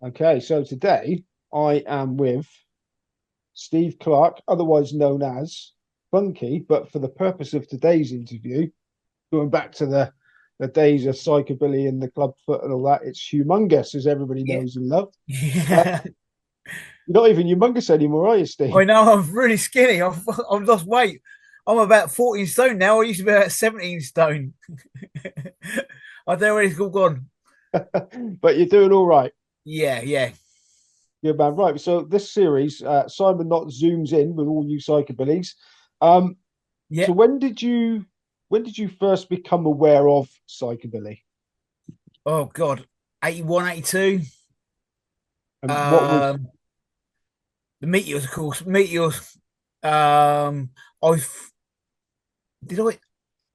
Okay, so today I am with Steve Clarke, otherwise known as Funky, but for the purpose of today's interview, going back to the days of Psychobilly and the clubfoot and all that, it's humongous, as everybody Yeah. knows and loves. Uh, Yeah. you're not even humongous anymore, are you, I Steve? know I'm really skinny. I've lost weight. I'm about 14 stone now. I used to be about 17 stone. I don't know where it's all gone. But you're doing all right. Yeah, yeah, Good man. Right. So this series, Simon Nott zooms in with all you psychobillies. Um, yeah. so when did you first become aware of psychobilly? Oh God. 81, 82. And what was Um the meteors, of course. Meteors. I did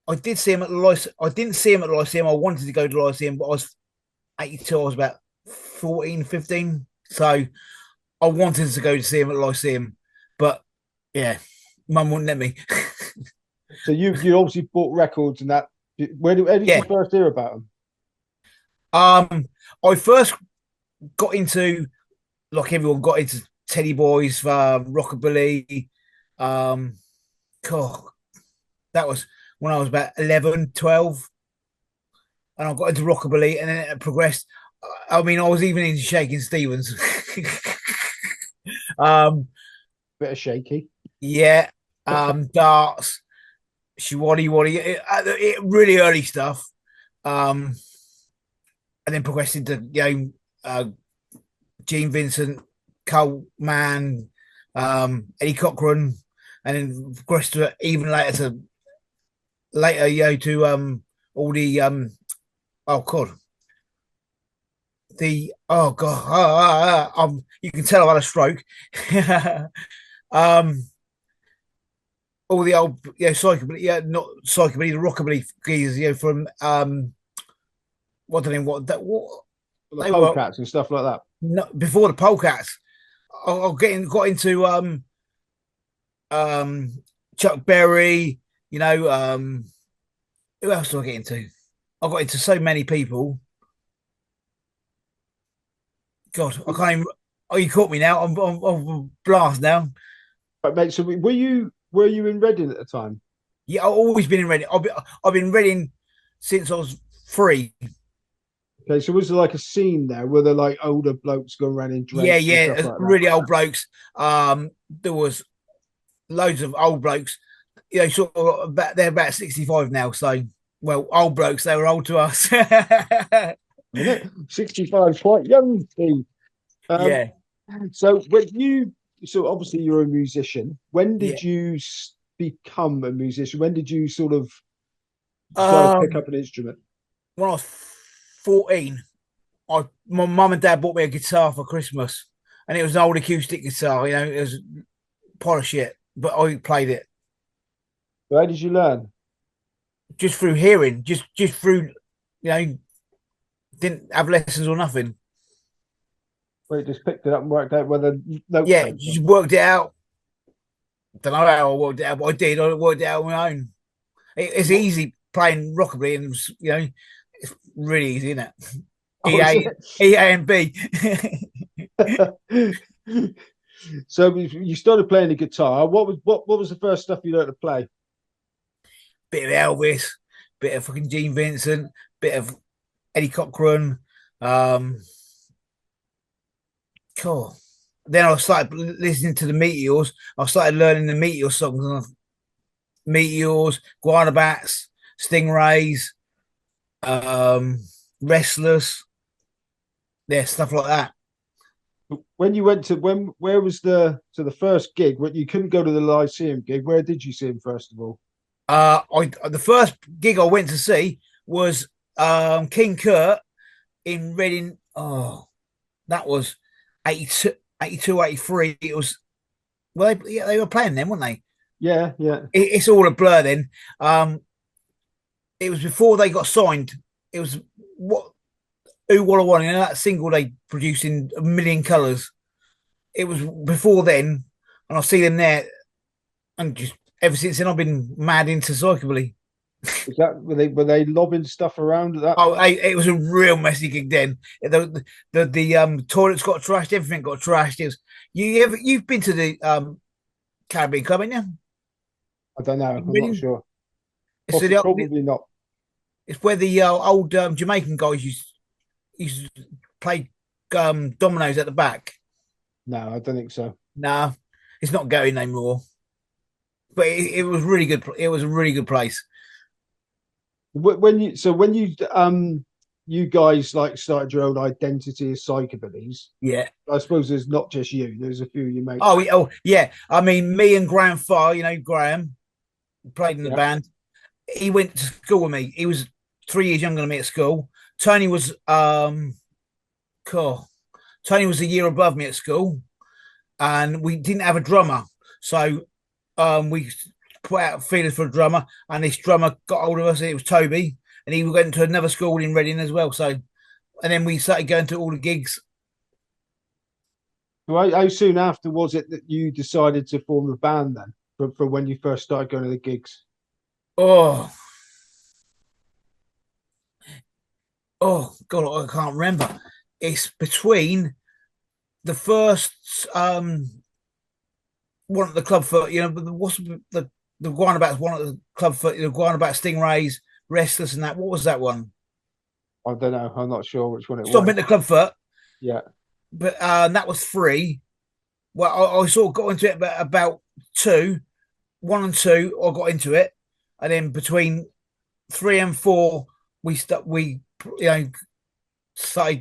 I did see him at the Lyceum. I didn't see him at the Lyceum. I wanted to go to the Lyceum, but I was 82. I was about 14, 15. So I wanted to go to see him at the Lyceum, but yeah, mum wouldn't let me. so you obviously bought records and that. Where did you Yeah. first hear about them? I first got into, like everyone got into Teddy Boys, Rockabilly. Um, God, that was when I was about 11, 12, and I got into Rockabilly, and then it progressed. I mean, I was even into Shaking Stevens. um, Bit of shaky. yeah, Darts, Shiwaddy Waddy, really early stuff. Um, and then progressed into Gene Vincent, Cole Mann, Eddie Cochran, and then progressed to even later, to all the oh god, the oh god, you can tell I've had a stroke. um, all the old psychobilly, not psychobilly, the rockabilly geezers, from what do they what The they were polecats and stuff like that. not, before the polecats. I got into Chuck Berry, you know, who else do I get into? I got into so many people. God, I can't even. Oh, you caught me now. I'm blast now. But mate, so were you in Reading at the time? Yeah, I've always been in Reading. I've been in Reading since I was 3. Okay, so was there like a scene there? Were there like older blokes going around in Yeah, drapes and stuff yeah, like that? really old blokes. There was loads of old blokes. Sort of they're about 65 now. So, well, old blokes. They were old to us. A minute, 65, quite young, Steve. Um, Yeah, so so obviously you're a musician. When yeah. did you become a musician? When did you sort of try to pick Um, up an instrument? when I was 14, my mum and dad bought me a guitar for Christmas, and it was an old acoustic guitar. It was pile of shit, but I played it Where did you learn? just through hearing, just through, you know, didn't have lessons or nothing. Well, you just picked it up and worked out where the notes Yeah, came just from. worked it out. Don't know how I worked it out, but I did. I worked it out on my own. It's What? easy playing rockabilly, and it's really easy, isn't it? Oh, is EA and B. it? So you started playing the guitar. What was the first stuff you learned to play? Bit of Elvis, bit of fucking Gene Vincent, bit of Eddie Cochran. Um, cool. Then I started listening to the Meteors. I started learning the Meteor songs. Meteors, Guana Bats, Stingrays, um, Restless, yeah, stuff like that. When you went to where was the first gig? When you couldn't go to the Lyceum gig, where did you see him first of all? I The first gig I went to see was King Kurt in Reading. Oh, that was 82, 82, 83. It was yeah, they were playing then, weren't they? Yeah, yeah. It's all a blur then. Um, it was before they got signed. It was what Who What I Want, that single they produced in a million colours. It was before then, and I see them there, and just ever since then I've been mad into psychobilly. Is that were they lobbing stuff around at that Oh, point? it was a real messy gig then. The toilets got trashed, everything got trashed. It was you've been to the Caribbean Club, haven't you? I don't know. In I'm not Reading? sure. It's the, Probably not. it's where the old Jamaican guys used to play dominoes at the back. No, I don't think so. Nah, it's not going anymore. But it was really good. It was a really good place. When you guys like started your own identity as Psychobillies, Yeah. I suppose there's not just you. There's a few of your mates. Oh yeah. I mean, me and Graham Farr, Graham played in the Yeah. band. He went to school with me. He was 3 years younger than me at school. Tony was cool. Tony was a year above me at school, and we didn't have a drummer, so we put out feelers for a drummer, and this drummer got hold of us. And it was Toby, and he went to another school in Reading as well. So, and then we started going to all the gigs. So how soon after was it that you decided to form the band then? From when you first started going to the gigs? Oh, oh God, I can't remember. It's between the first one at the club for what's the one about one at the club for the one about stingrays, restless, and that. What was that one? I don't know. I'm not sure which one it Stop was. in the club foot, Yeah. but that was three. Well, I sort of got into it about two, one and two. I got into it, and then between three and four, we started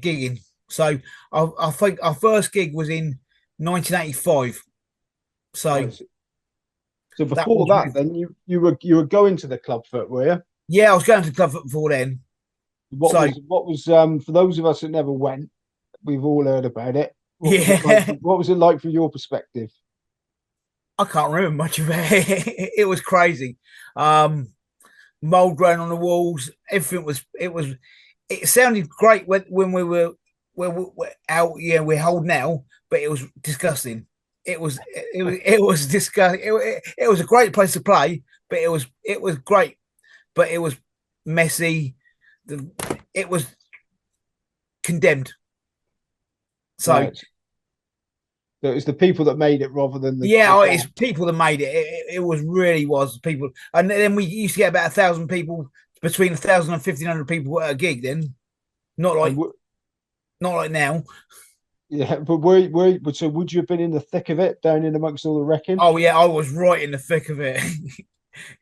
gigging. So I think our first gig was in 1985. So Right. So that before was that, with then you were going to the club foot, were you? yeah, I was going to the club before then. What So was what was for those of us that never went, we've all heard about it. What was it like? yeah, What was it like from your perspective? I can't remember much of it. It was crazy. Um, Mold growing on the walls. Everything was. It sounded great when we were out. Yeah, we're holding out, but it was disgusting. It was disgusting. It was a great place to play, but it was great, but it was messy. The, it was condemned. So Right. So it's the people that made it rather than the yeah, it's band. people that made it. It was really was people, and then we used to get about 1,000 people, between 1,000 and 1,500 people at a gig. Then not And like not like now. yeah, but so would you have been in the thick of it, down in amongst all the wrecking? Oh yeah, I was right in the thick of it.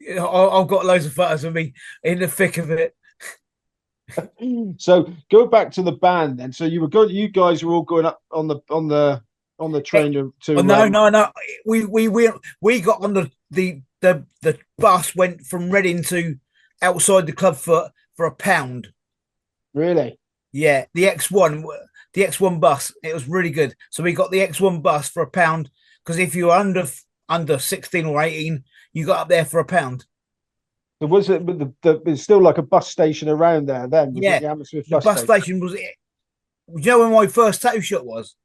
I've got loads of photos of me in the thick of it. So go back to the band then. So you guys were all going up on the Eh, train oh, to no, no, no. We got on the bus, went from Reading to outside the club for £1. really. Yeah, the X1 bus. It was really good. So we got the X1 bus for £1 because if you were under 16 or 18, you got up there for £1. So was it but it's still like a bus station around there then? Was it Yeah, the Hammersmith the bus bus station? station was it. You know when my first tattoo shop was?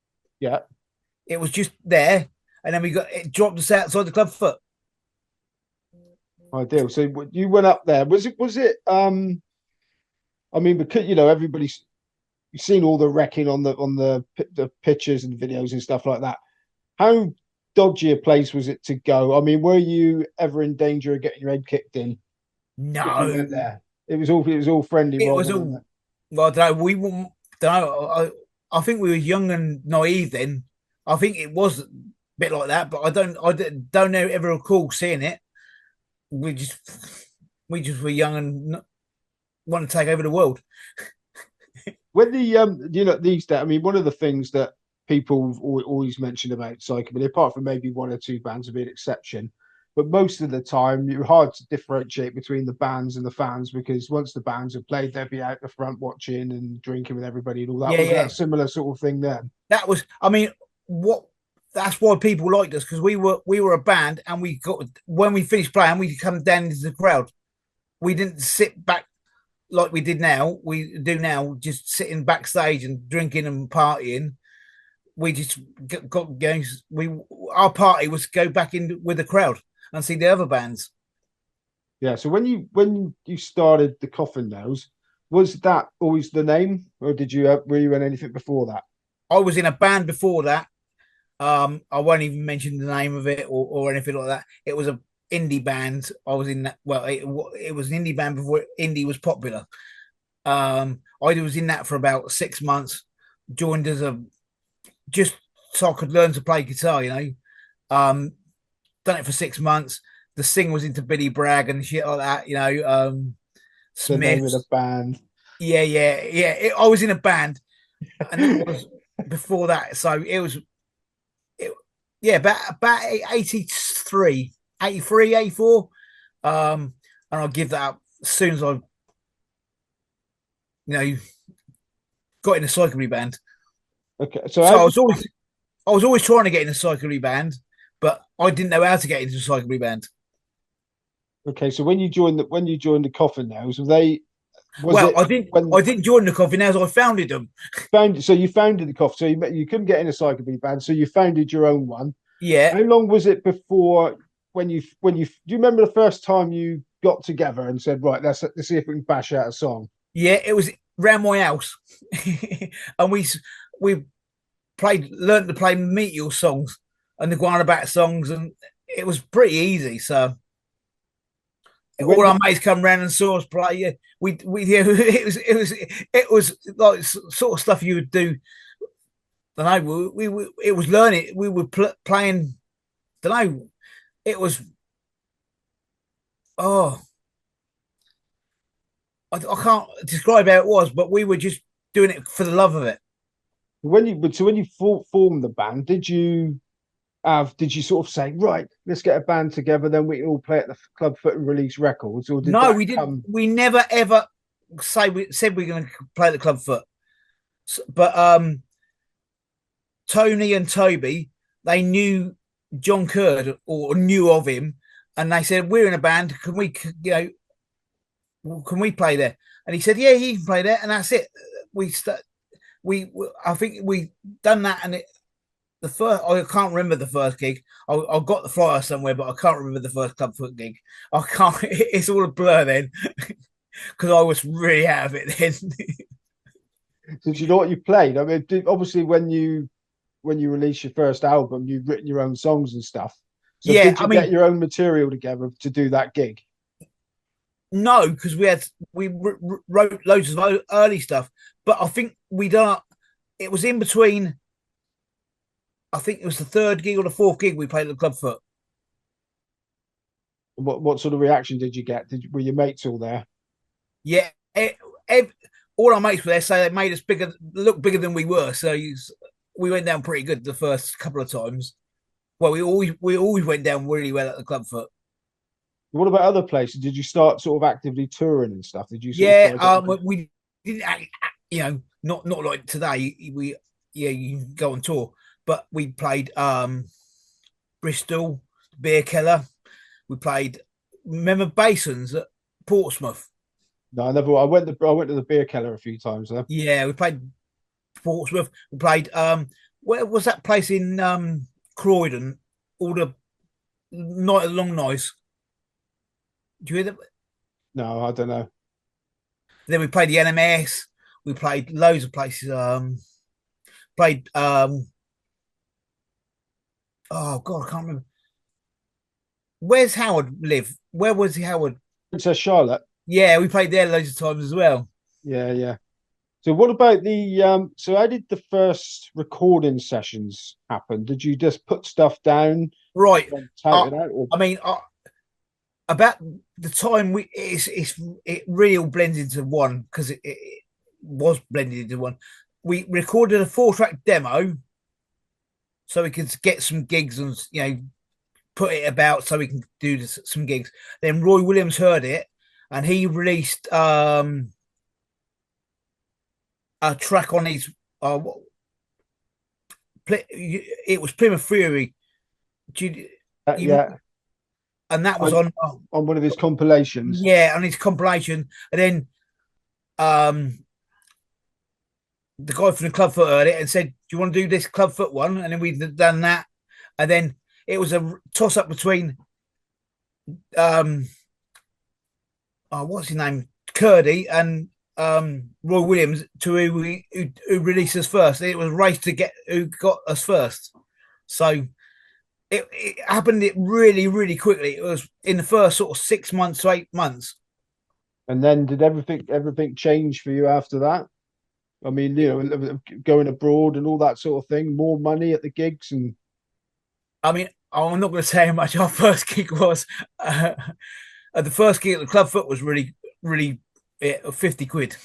Yeah, It was just there, and then we got it dropped us outside the club foot. ideal. So you went up there. Was it I mean, because everybody's seen all the wrecking on the pictures and videos and stuff like that. How dodgy a place was it to go? I mean, were you ever in danger of getting your head kicked in if you went No, there? It was all friendly it was rather than all. Well, I don't know. We were. Don't know. I think we were young and naive then. I think it was a bit like that, but I don't know ever recall seeing it. We just we just were young and want to take over the world. when the these days. I mean, one of the things that people always mention about Psychobilly, apart from maybe one or two bands would be an exception, but most of the time you're hard to differentiate between the bands and the fans because once the bands have played, they'll be out the front watching and drinking with everybody and all that. Yeah, Wasn't that yeah. a similar sort of thing then? That was. I mean, what? That's why people liked us because we were a band and we got when we finished playing, we could come down into the crowd. We didn't sit back like we did now. We do now, just sitting backstage and drinking and partying. We just got going. We Our party was to go back in with the crowd and see the other bands. Yeah. So when you started the Coffin Nails, was that always the name, or did you were you in anything before that? I was in a band before that. I won't even mention the name of it or anything like that. It was a indie band. I was in that. Well, it was an indie band before indie was popular. I was in that for about 6 months. Joined as a just so I could learn to play guitar. Done it for 6 months. The singer was into Billy Bragg and shit like that. The name of the Smiths. band. Yeah, yeah, yeah. I was in a band, and that was before that. So it, yeah, about 83, 83, 84. And I'll give that up as soon as I, you know, got in a psychobilly band. Okay. So So how did I was always trying to get in a psychobilly band, but I didn't know how to get into a psychobilly band. okay, so when you joined the Coffin Nails, was Well, it when I didn't join the Coffin as I founded them. you founded the Coffin, so you couldn't get in a psychobilly band, so you founded your own one. Yeah, How long was it before when you do you remember the first time you got together and said, right, let's see if we can bash out a song? yeah. It was round my house, and we learned to play Meteor songs and the Guana Bat songs, and it was pretty easy. So When all our did mates come round and saw us play. Yeah, yeah, it was like sort of stuff you would do. I don't know. It was learning. We were playing. I don't know. It was oh, I can't describe how it was, but we were just doing it for the love of it. when you formed the band, did you sort of say, right, let's get a band together, then we all play at the club foot and release records, or did No, that we didn't. come? We never ever we said we are going to play at the club foot, but Tony and Toby, they knew John Curd or knew of him, and they said, "We're in a band. Can we, can we play there?" And he said, "Yeah, he can play there." And that's it. We st- I think we done that, and the first I can't remember the first gig. I got the flyer somewhere, but I can't remember the first clubfoot gig. I can't. It's all a blur then, because I was really out of it then. Did you know what you played? I mean, obviously when you released your first album, you've written your own songs and stuff. So Yeah, did I you get mean, your own material together to do that gig? no, because we wrote loads of early stuff, but I think we done. It was in between. I think it was the third gig or the fourth gig we played at the Clubfoot. What sort of reaction did you get? Were your mates all there? Yeah, all our mates were there, so they made us look bigger than we were. So we went down pretty good the first couple of times. Well, we always went down really well at the Clubfoot. What about other places? Did you start sort of actively touring and stuff? Did you sort of Yeah, try getting? we didn't, not like today. You can go on tour, but we played Bristol, Beer Keller. We played. Remember Basins at Portsmouth? No, I never. I went to the beer keller a few times there. Yeah, we played Portsmouth. We played where was that place in Croydon? All the night of long nights. Do you hear that? No, I don't know. Then we played the NMS. We played loads of places. Played oh god, I can't remember. Where's Howard live? Where was Howard? Princess Charlotte. Yeah, we played there loads of times as well. Yeah, yeah. So what about so how did the first recording sessions happen? Did you just put stuff down Right. and tout Uh, it out, or I mean, about the time it really all blends into one because it was blended into one. We recorded a 4-track demo so we could get some gigs and put it about so we can do some gigs. Then Roy Williams heard it and he released a track on his it was Plymouth Fury. You, you, yeah, and that was on on on one of his compilations? yeah on his compilation. And then um the guy from the Clubfoot heard it and said, "Do you want to do this Clubfoot one?" And then we'd done that, and then it was a toss up between um what's his name, Curdy and Roy Williams to who released us first. It was a race to get who got us first. So it happened it really, really quickly. It was in the first sort of 6 months to 8 months. And then did everything change for you after that? I mean, going abroad and all that sort of thing, more money at the gigs, and I mean, I'm not going to say how much our first gig was. The first gig at the Club Foot was really, really 50 quid.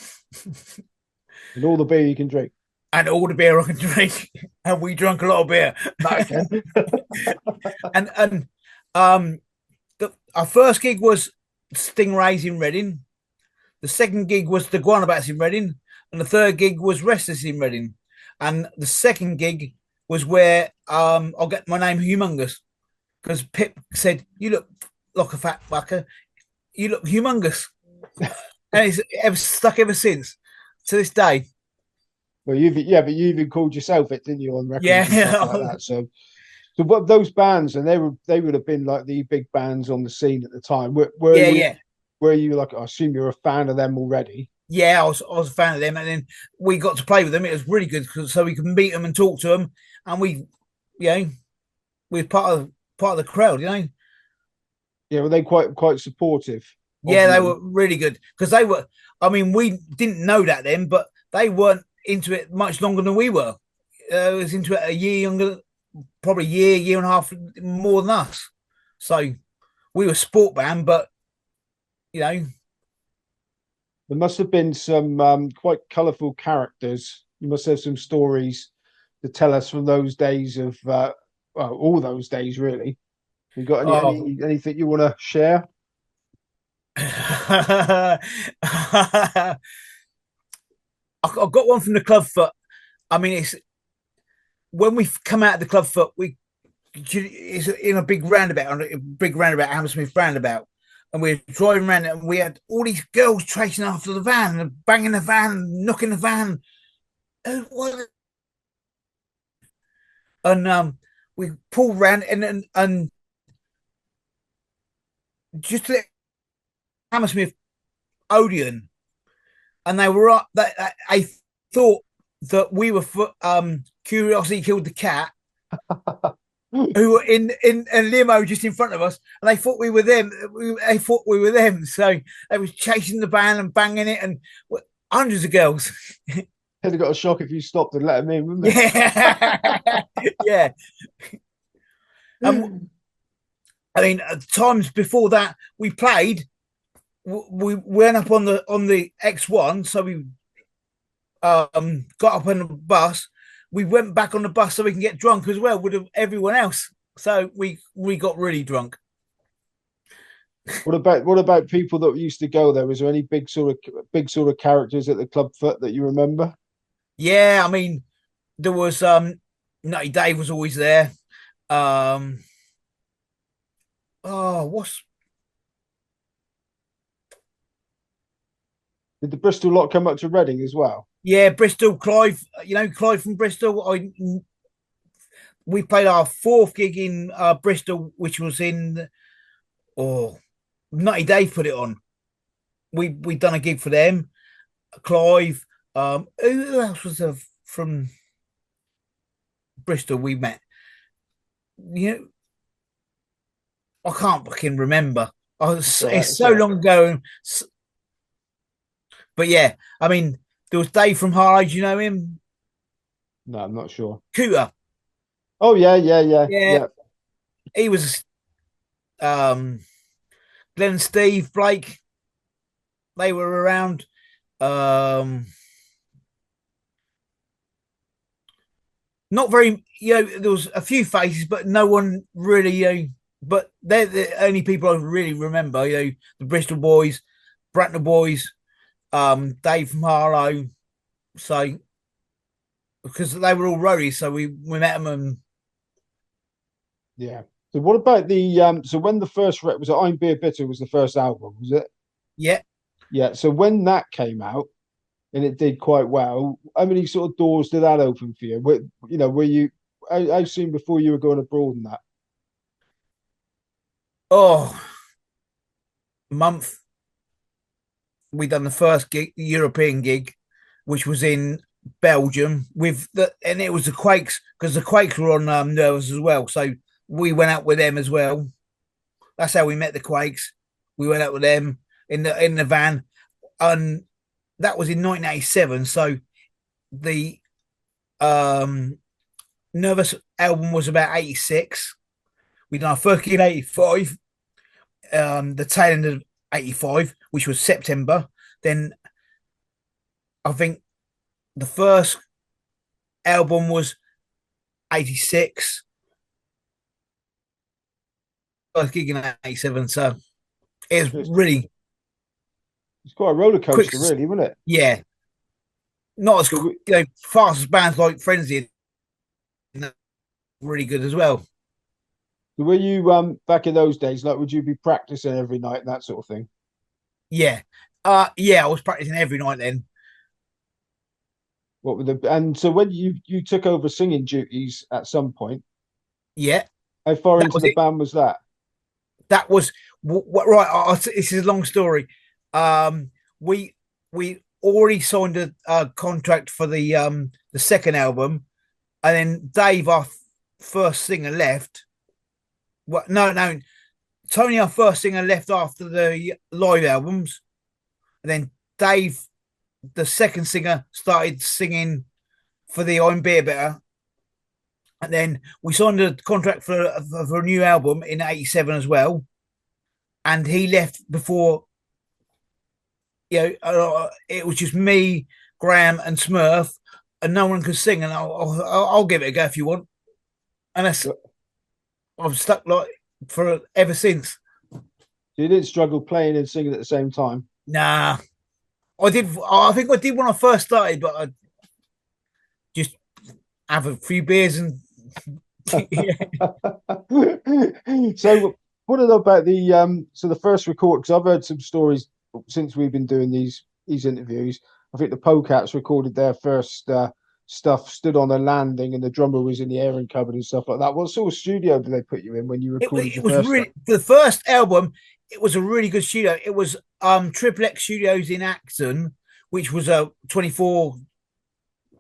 and all the beer you can drink. And all the beer I can drink. And we drank a lot of beer. That again. And um, our first gig was Stingrays in Reading. The second gig was the Guanabats in Reading. And the third gig was Restless in Reading. And the second gig was where I'll get my name humongous because Pip said, "You look like a fat fucker. You look humongous." And it's ever stuck ever since to this day. Well, but you even called yourself it, didn't you, on records and stuff like Yeah. that? So what those bands, and they would have been like the big bands on the scene at the time. Yeah, yeah. Were you like? I assume you're a fan of them already. Yeah, I was a fan of them, and then we got to play with them. It was really good so we could meet them and talk to them, and you know, we were part of the crowd. Yeah, were they quite supportive of Yeah, they you? were really good because they were. I mean, we didn't know that then, but they weren't into it much longer than we were. It was into it a year younger, probably year and a half more than us. So we were sport band, but you know, There must have been some quite colourful characters. You must have some stories to tell us from those days of well, all those days really. You got oh, anything you want to share? I've got one from the club foot. I mean, it's when we come out of the club foot, it's in a big roundabout, Hammersmith roundabout, and we're driving around, and we had all these girls chasing after the van, and banging the van, knocking the van, and we pulled around, and just to Hammersmith Odeon, and they were up. I thought that we were Curiosity Killed the Cat, who were in a limo just in front of us, and they thought we were them. They thought we were them, so they was chasing the van and banging it, and hundreds of girls. They'd have got a shock if you stopped and let them in, wouldn't Yeah, yeah. they? I mean, times before that we played, we went up on the X1, so we got up on the bus. We went back on the bus so we can get drunk as well with everyone else. So we got really drunk. What about people that used to go there? Was there any big sort of characters at the club foot that you remember? Yeah, I mean, there was Nutty Dave was always there. Um, what's Did the Bristol lot come up to Reading as well? yeah, Bristol, Clive. You know, Clive from Bristol. We played our fourth gig in Bristol, which was in oh Nutty Dave put it on. We done a gig for them. Clive. Who else was there from Bristol? We met. You know, I can't fucking remember. It's all right. It's It's so all right. long ago. But yeah, I mean, there was Dave from Harlow. Do you know him? No, I'm not sure. Cooter. Oh yeah, Yeah, yeah. he was. Um, Glenn, Steve, Blake. They were around. Um, not very. There was a few faces, but no one really. But they're the only people I really remember. The Bristol boys, Bracknell boys, Dave from Harlow. So because they were all roadies, so we met them and Yeah. So what about the so when the first was it I'm Beer Bitter was the first album, was it? yeah. Yeah. So when that came out and it did quite well, how many sort of doors did that open for you? Were you how soon before you were going abroad and that? Oh, month. we done the first gig, the European gig, which was in Belgium with and it was the Quakes because the Quakes were on Nervous as well. So we went out with them as well. That's how we met the Quakes. We went out with them in the van, and that was in 1987. So the um Nervous album was about 86. We done our first gig in 85, the tail end of 85, which was September. Then I think the first album was 86, first gig in 87. So it was It's, really it's quite a roller quick. coaster, really, wasn't it? Yeah, not as So, fast as bands like Frenzy, really good as well. were you back in those days? Like, would you be practicing every night, and that sort of thing? Yeah, I was practicing every night then. What were the and so when you took over singing duties at some point, Yeah, how far that into was the it. band was that? That was what right. This is a long story. Um, we we already signed a contract for the second album, and then Dave, our first singer, left. What? No, no. Tony, our first singer, left after the live albums, and then Dave, the second singer, started singing for the I'm Beer Better, and then we signed a contract for a new album in '87 as well. And he left before it was just me, Graham, and Smurf, and no one could sing. And I'll give it a go if you want. And that's So I've stuck like for ever since. you didn't struggle playing and singing at the same time. Nah, I did. I think I did when I first started, but I just have a few beers and yeah, So what about the so the first record? Because I've heard some stories since we've been doing these interviews. I think the Pocats recorded their first stuff, stood on a landing, and the drummer was in the airing cupboard and stuff like that. What sort of studio did they put you in when you recorded it your was first stuff? really for the first album. It was a really good studio. It was Triple X Studios in Acton, which was a 24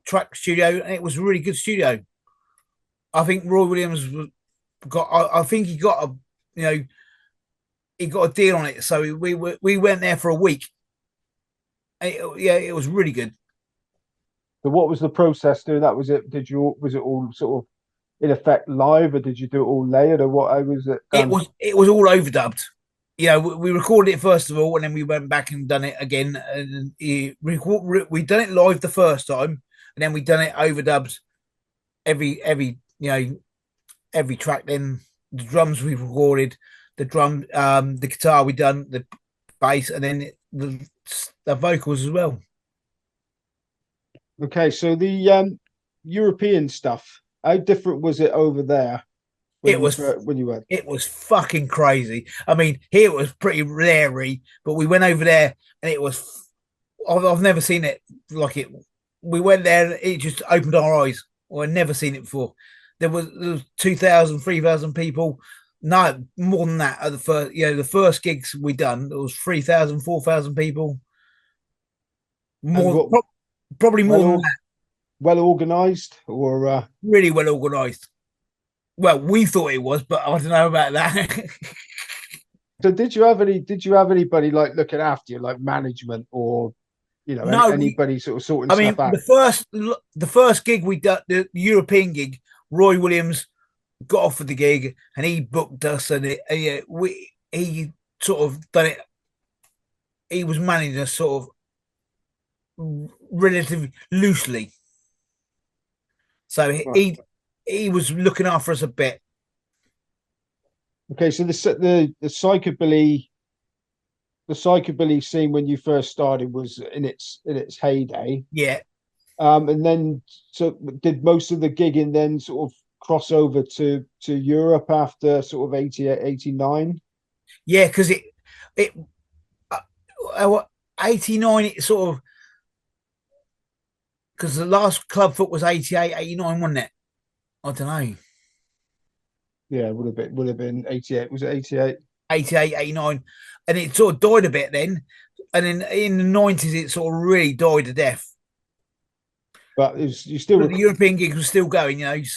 track studio, and it was a really good studio. I think Roy Williams got. I think he got a, you know, he got a deal on it. So we went there for a week. Yeah, it was really good. So what was the process doing that? Was it all sort of in effect live, or did you do it all layered, or what? How was it done? It was all overdubbed. You know, we recorded it first of all, and then we went back and done it again. And we done it live the first time, and then we done it overdubbed every every track. Then the drums we recorded, the guitar we done, the bass, and then the vocals as well. Okay, so the European stuff, how different was it over there It was when you went? it was fucking crazy. I mean, here it was pretty leery, but we went over there and it was. I've never seen it like it. We went there and it just opened our eyes. I'd never seen it before. There was 2,000, 3,000 people. No, more than that. At the first gigs we done, there was 3,000, 4,000 people. And More, what probably more well than or, that. well organized or Really well organised. Well, we thought it was, but I don't know about that. so did you have anybody like looking after you, like management or No, anybody sort of sorting I stuff mean, out? the first gig we done, the European gig, Roy Williams got offered the gig and he booked us, and yeah, we he sort of done it. He was managing us sort of relatively loosely, so Right. he was looking after us a bit. Okay, so the psychobilly scene when you first started was in its heyday. Yeah, And then, so did most of the gigging then sort of cross over to Europe after sort of 88, 89? yeah, because it what 89 it sort of because the last clubfoot was 88, 89, wasn't it? I don't know. Yeah, would have been 88. Was it 88? 88, 89, and it sort of died a bit then. and in the 90s it sort of really died a death. But you still But the European gigs were still going. The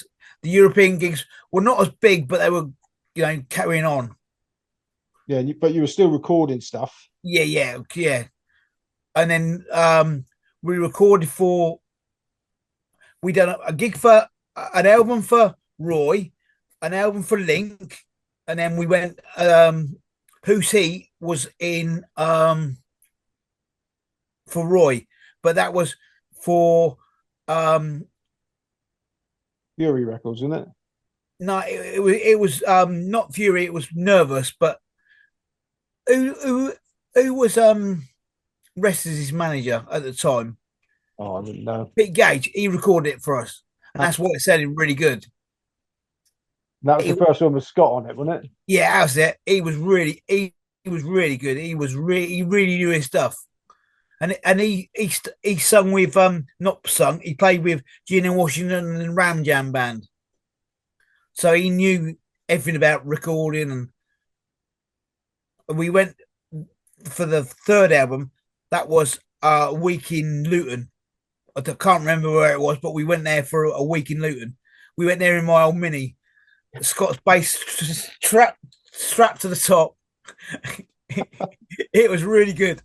European gigs were not as big, but they were carrying on. yeah, but you were still recording stuff. Yeah, yeah, yeah. And then we recorded for we done a gig for an album for Roy, an album for Link, and then we went. Who's He was in for Roy, but that was for um Fury Records, isn't it? no, it was not Fury. It was Nervous, but who was Rest as his manager at the time? Oh, I didn't know. Pete Gage. He recorded it for us, and That that's what it sounded really good. was the He, first one with Scott on it, wasn't it? yeah, that's it. He was really good. He really knew his stuff. And he sung with not sung. He played with Gina Washington and Ram Jam band, so he knew everything about recording. And we went for the third album. That was a week in Luton. I can't remember where it was, but we went there for a week in Luton. We went there in my old Mini, Scott's bass strapped to the top. It was really good.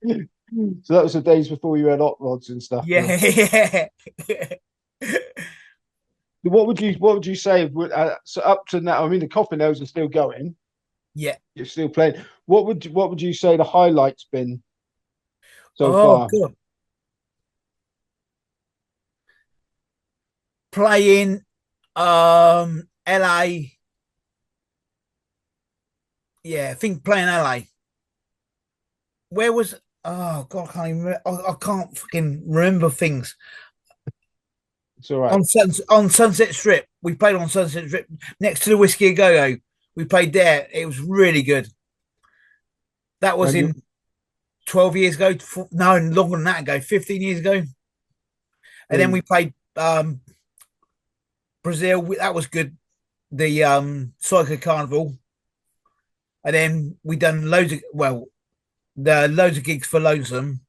So that was the days before you had hot rods and stuff. Yeah, yeah. What would you say so up to now? I mean, the Coffin Hills are still going. Yeah. You're still playing. What would you say the highlight's been so Oh far? god. Playing LA. Yeah, I think playing LA. Where was oh god, I can't even I can't fucking remember things. It's all right. On Sunset Strip. We played on Sunset Strip next to the Whiskey a Go Go. We played there. It was really good. That was And you, in 12 years ago. No, longer than that ago, 15 years ago. And then and we played Brazil. That was good. The Psycho Carnival. And then we done loads of gigs for Lonesome.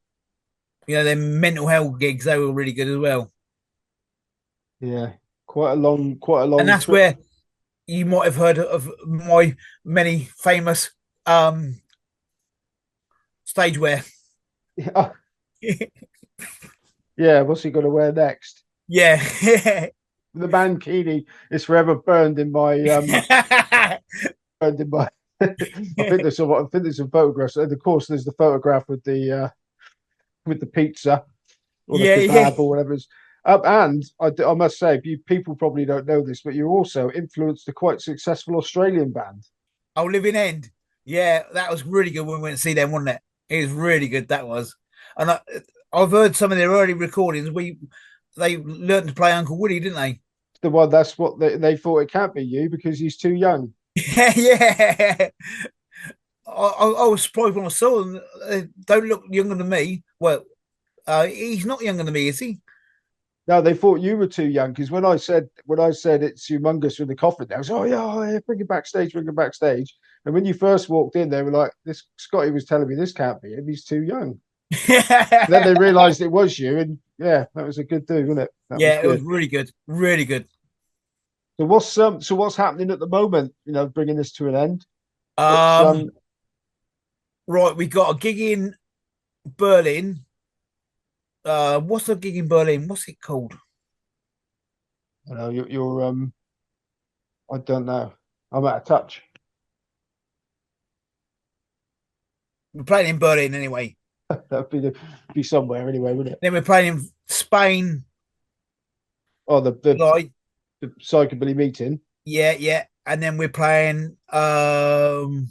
Them mental health gigs, they were really good as well. yeah, quite a long And that's trip. where you might have heard of my many famous stage wear. Yeah, what's he going to wear next? Yeah. The mankini is forever burned in my burned in my. I think there's some photographs, and of course there's the photograph with the pizza or the Yeah, yeah. kebab or whatever. And I must say, people probably don't know this, but you also influenced a quite successful Australian band. Oh, Living End. Yeah, that was really good when we went to see them, wasn't it? It was really good. That was, and I've heard some of their early recordings. They learned to play Uncle Woody, didn't they? The one that's what they thought it can't be you because he's too young. Yeah, yeah. I was surprised when I saw them. They don't look younger than me. Well, he's not younger than me, is he? No, they thought you were too young because when I said it's humongous with the coffin, they was oh yeah, bring him backstage. And when you first walked in, they were like, "This Scotty was telling me this can't be him. He's too young." Then they realised it was you, and yeah, that was a good do, wasn't it? That was Yeah, it was good. really good, really good. So what's happening at the moment? Bringing this to an end. What's Um, right, we got a gig in Berlin. What's the gig in Berlin? What's it called? you're I don't know. I'm out of touch. We're playing in Berlin anyway. That'd be somewhere anyway, wouldn't it? Then we're playing in Spain. Oh, the Like, the psychobilly meeting. yeah, yeah. And then we're playing. I'll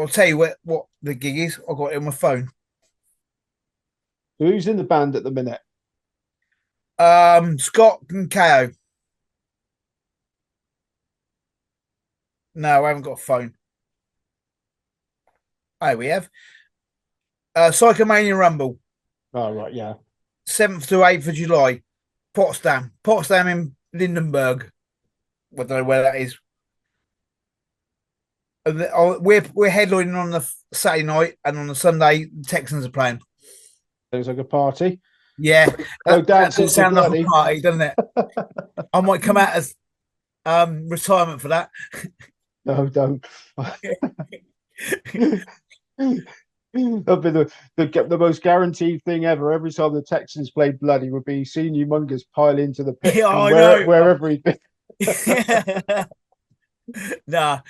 tell you what the gig is. I got it on my phone. Who's in the band at the minute? Scott and KO. No, I haven't got a phone. Oh, we have. Psychomania Rumble, Oh right, yeah. 7th to 8th of July. Potsdam in Lindenberg. I don't know where that is. we're headlining on the Saturday night, and on the Sunday, the Texans are playing. Looks like a party. Yeah, Go that dancing does to sound like a bloody. party, doesn't it? I might come out as retirement for that. No, don't. That'd be the most guaranteed thing ever. Every time the Texans played bloody would be seeing Humongous pile into the pit Yeah, from I know. wherever he'd been. Nah,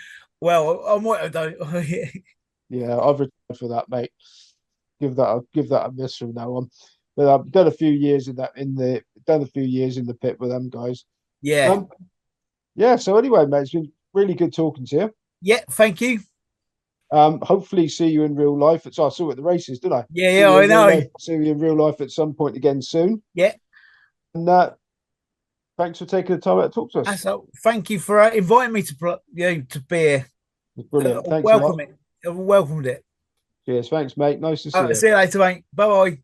well, I might have done. Yeah, I've retired for that, mate. Give that a miss from now on. But I've done a few years in that done a few years in the pit with them guys. Yeah, Um, yeah. So anyway, mate, it's been really good talking to you. yeah. Thank you. Hopefully see you in real life. I saw you at the races, didn't I? Yeah, See yeah, you I in real know. life. See you in real life at some point again soon. Yeah, And thanks for taking the time out to talk to us. so thank you for inviting me to to be here. It's brilliant. Thanks a lot. Welcome it. I welcomed it. Cheers. Thanks, mate. Nice to see you. See you later, mate. Bye bye.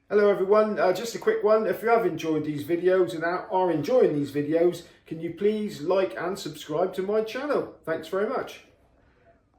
Hello everyone, just a quick one. If you have enjoyed these videos and are enjoying these videos, can you please like and subscribe to my channel? Thanks very much.